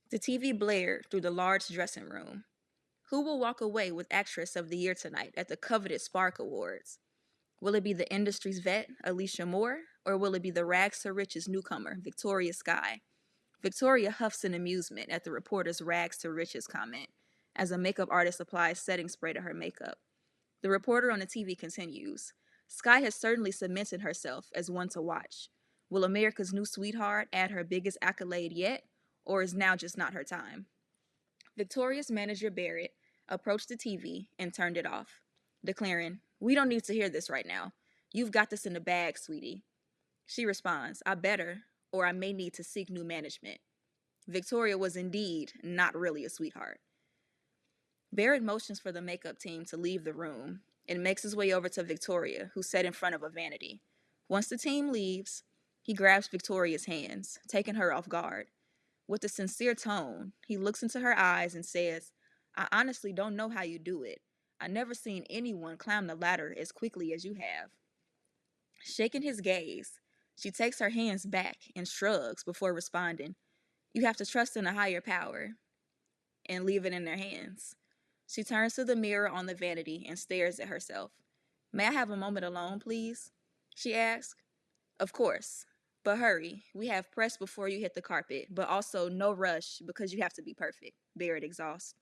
The TV blared through the large dressing room. Who will walk away with Actress of the Year tonight at the coveted Spark Awards? Will it be the industry's vet, Alicia Moore, or will it be the rags to riches newcomer, Victoria Skye? Victoria huffs in amusement at the reporter's rags to riches comment as a makeup artist applies setting spray to her makeup. The reporter on the TV continues. Skye has certainly cemented herself as one to watch. Will America's new sweetheart add her biggest accolade yet, or is now just not her time? Victoria's manager Barrett approached the TV and turned it off, declaring, "We don't need to hear this right now. You've got this in the bag, sweetie." She responds, "I better, or I may need to seek new management." Victoria was indeed not really a sweetheart. Barrett motions for the makeup team to leave the room and makes his way over to Victoria, who sat in front of a vanity. Once the team leaves, he grabs Victoria's hands, taking her off guard. With a sincere tone, he looks into her eyes and says, "I honestly don't know how you do it. I never seen anyone climb the ladder as quickly as you have." Shaking his gaze, she takes her hands back and shrugs before responding, "You have to trust in a higher power," and leave it in their hands. She turns to the mirror on the vanity and stares at herself. "May I have a moment alone, please?" she asks. "Of course. But hurry. We have press before you hit the carpet, but also no rush because you have to be perfect," Barrett exhausts.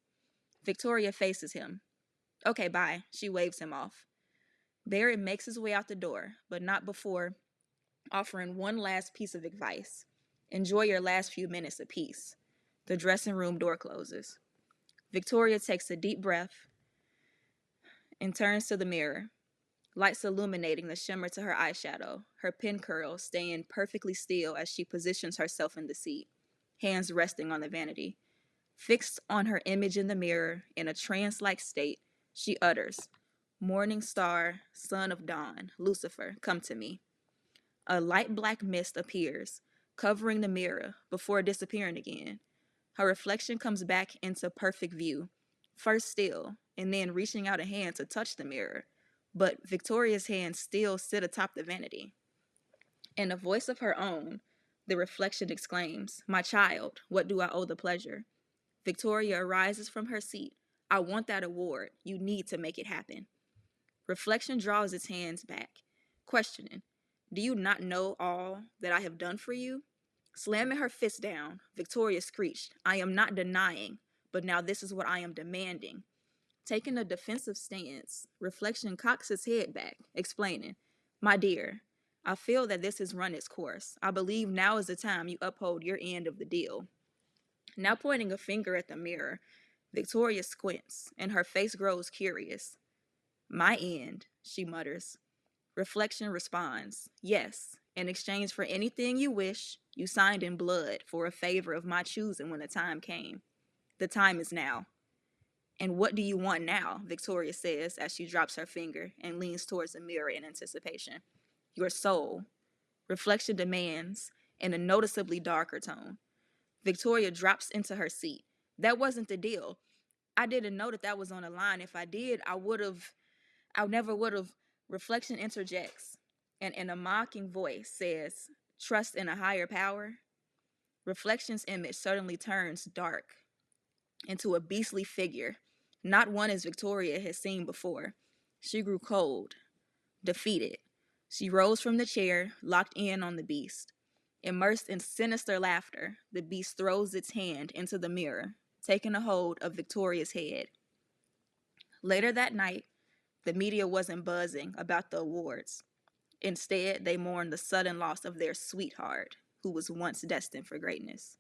Victoria faces him. "Okay, bye." She waves him off. Barrett makes his way out the door, but not before offering one last piece of advice. Enjoy your last few minutes apiece. The dressing room door closes. Victoria takes a deep breath and turns to the mirror, lights illuminating the shimmer to her eyeshadow, her pin curls staying perfectly still as she positions herself in the seat, hands resting on the vanity. Fixed on her image in the mirror, in a trance-like state, she utters, "Morning star, son of dawn, Lucifer, come to me." A light black mist appears, covering the mirror before disappearing again. Her reflection comes back into perfect view, first still, and then reaching out a hand to touch the mirror, but Victoria's hands still sit atop the vanity. In a voice of her own, the reflection exclaims, "My child, what do I owe the pleasure?" Victoria arises from her seat. "I want that award. You need to make it happen." Reflection draws its hands back, questioning, "Do you not know all that I have done for you?" Slamming her fist down, Victoria screeched, "I am not denying, but now this is what I am demanding." Taking a defensive stance, Reflection cocks his head back, explaining, "My dear, I feel that this has run its course. I believe now is the time you uphold your end of the deal." Now pointing a finger at the mirror, Victoria squints, and her face grows curious. "My end," she mutters. Reflection responds, "Yes, in exchange for anything you wish, you signed in blood for a favor of my choosing when the time came. The time is now." "And what do you want now?" Victoria says as she drops her finger and leans towards the mirror in anticipation. "Your soul," Reflection demands, in a noticeably darker tone. Victoria drops into her seat. "That wasn't the deal. I didn't know that that was on the line. If I did, I never would have." Reflection interjects and in a mocking voice says, "Trust in a higher power." Reflection's image suddenly turns dark into a beastly figure, not one as Victoria had seen before. She grew cold, defeated. She rose from the chair, locked in on the beast. Immersed in sinister laughter, the beast throws its hand into the mirror, taking a hold of Victoria's head. Later that night, the media wasn't buzzing about the awards. Instead, they mourned the sudden loss of their sweetheart, who was once destined for greatness.